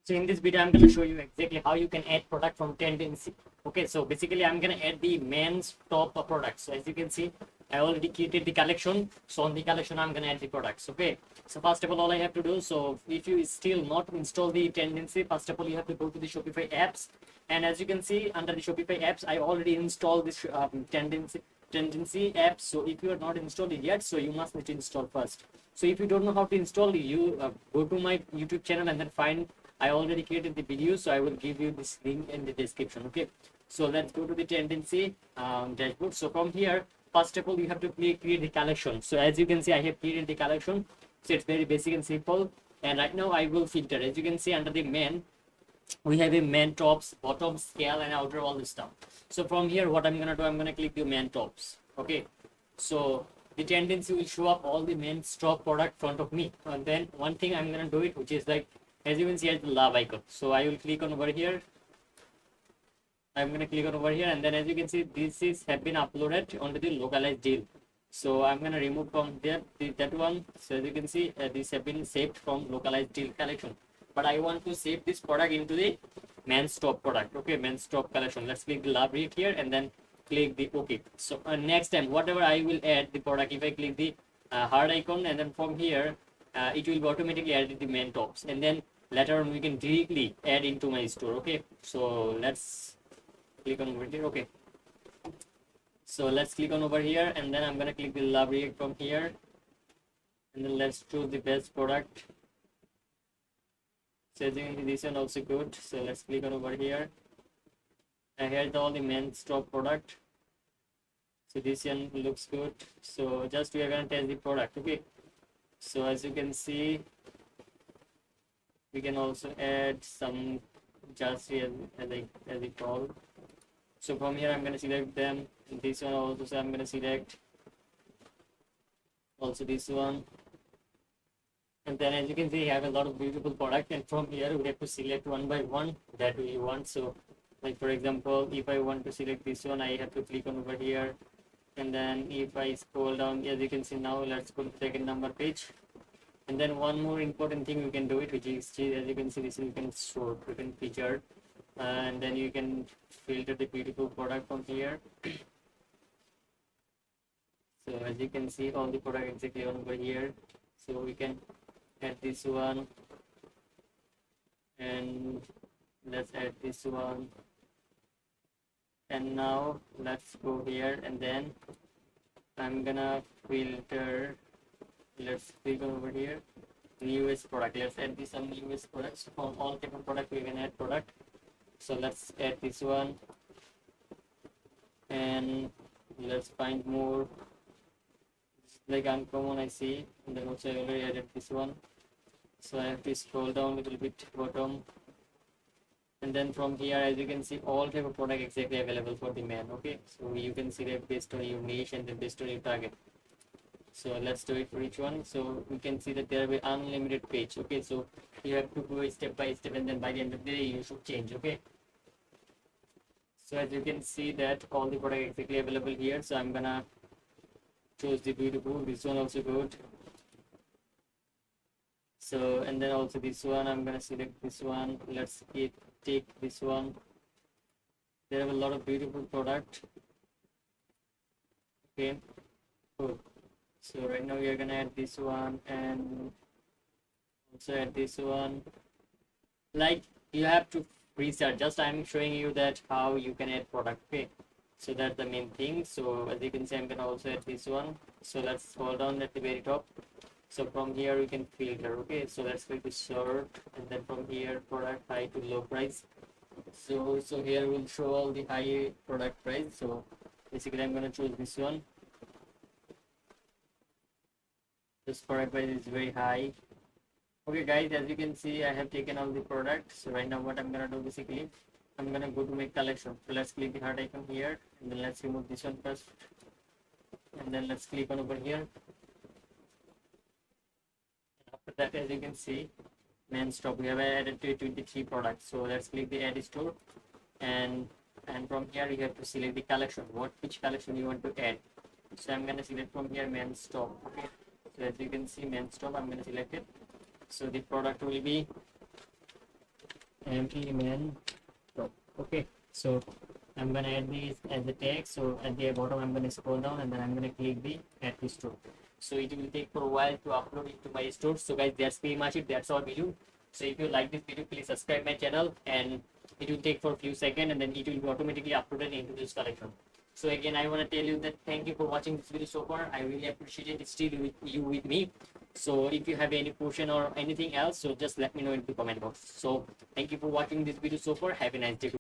So in this video, I'm going to show you exactly how you can add product from Tendaisy. Okay, so basically I'm going to add the men's top products. So as you can see, I already created the collection. So on the collection, I'm going to add the products. Okay, so first of all I have to do, so if you still not install the Tendaisy, first of all you have to go to the Shopify apps. And as you can see under the Shopify apps, I already installed this Tendaisy app. So if you are not installed it yet, so you must need to install first. So if you don't know how to install, you go to my YouTube channel and then find, I already created the video, so I will give you this link in the description. Okay, so let's go to the Tendaisy dashboard. So from here, first of all you have to create the collection. So as you can see, I have created the collection. So it's very basic and simple. And right now I will filter. As you can see under the men, we have a men tops, bottom, scale, and outer, all this stuff. So from here, what I'm gonna do, I'm gonna click the men tops. Okay, so the Tendaisy will show up all the men's top product front of me. And then one thing I'm gonna do it, which is like, as you can see, as the love icon. So I will click on over here. I'm gonna click on over here, and then as you can see, this is have been uploaded onto the localized deal. So I'm gonna remove from there that one. So as you can see, this have been saved from localized deal collection. But I want to save this product into the men's top product. Okay, men's top collection. Let's click the love rate here and then click the OK. So next time, whatever I will add the product, if I click the heart icon, and then from here, it will be automatically added the main tops, and then later on we can directly add into my store. Okay, so let's click on over here. Okay, so let's click on over here, and then I'm gonna click the love react from here, and then let's choose the best product. So this one also good, so let's click on over here. And here's all the men's top product. So this one looks good. So just we are gonna test the product. Okay, so as you can see, we can also add some jersey as I call. So from here I'm going to select them. And this one also, so I'm going to select also this one. And then as you can see, you have a lot of beautiful product, and from here we have to select one by one that we want. So like for example, if I want to select this one, I have to click on over here, and then if I scroll down, as you can see, now let's go to second number page. And then one more important thing we can do it, which is, as you can see, this you can sort, you can feature, and then you can filter the beautiful product from here. So as you can see, all the product exactly over here. So we can add this one, and let's add this one. And now let's go here, and then I'm gonna filter. Let's click over here, newest product. Let's add this some newest products. From all type of product we can add product. So let's add this one, and let's find more like uncommon I see, and then also I already added this one. So I have to scroll down a little bit bottom, and then from here, as you can see, all type of product exactly available for the man. Okay, so you can select based on your niche and then based on your target. So let's do it for each one. So we can see that there will be unlimited page. Okay, so you have to go step by step, and then by the end of the day you should change. Okay, so as you can see that all the product exactly available here. So I'm gonna choose the beautiful, this one also good. So and then also this one, I'm gonna select this one. Let's take this one. There are a lot of beautiful product. Okay, good. So right now we are gonna add this one, and also add this one. Like you have to research, just I'm showing you that how you can add product. Okay, so that's the main thing. So as you can see, I'm gonna also add this one. So let's scroll down at the very top. So from here we can filter. Okay, so let's click the sort, and then from here product high to low price. So here we'll show all the high product price. So basically I'm gonna choose this one. This product price is very high. Okay guys, as you can see, I have taken all the products. So right now what I'm gonna do, basically I'm gonna go to my collection. So let's click the heart icon here, and then let's remove this one first, and then let's click on over here. After that, as you can see, men's top, we have added to 23 products. So let's click the add store, and from here you have to select the collection, which collection you want to add. So I'm gonna select from here men's top. Okay, so as you can see, men's top, I'm gonna select it. So the product will be empty man top. Okay, so I'm gonna add these as a text. So at the bottom I'm gonna scroll down and then I'm gonna click the add to store. So it will take for a while to upload into my store. So guys, that's pretty much it. That's all video. So if you like this video, please subscribe my channel, and it will take for a few seconds and then it will be automatically uploaded into this collection. So again, I want to tell you that thank you for watching this video so far. I really appreciate it still with you with me. So if you have any question or anything else, so just let me know in the comment box. So thank you for watching this video so far. Have a nice day.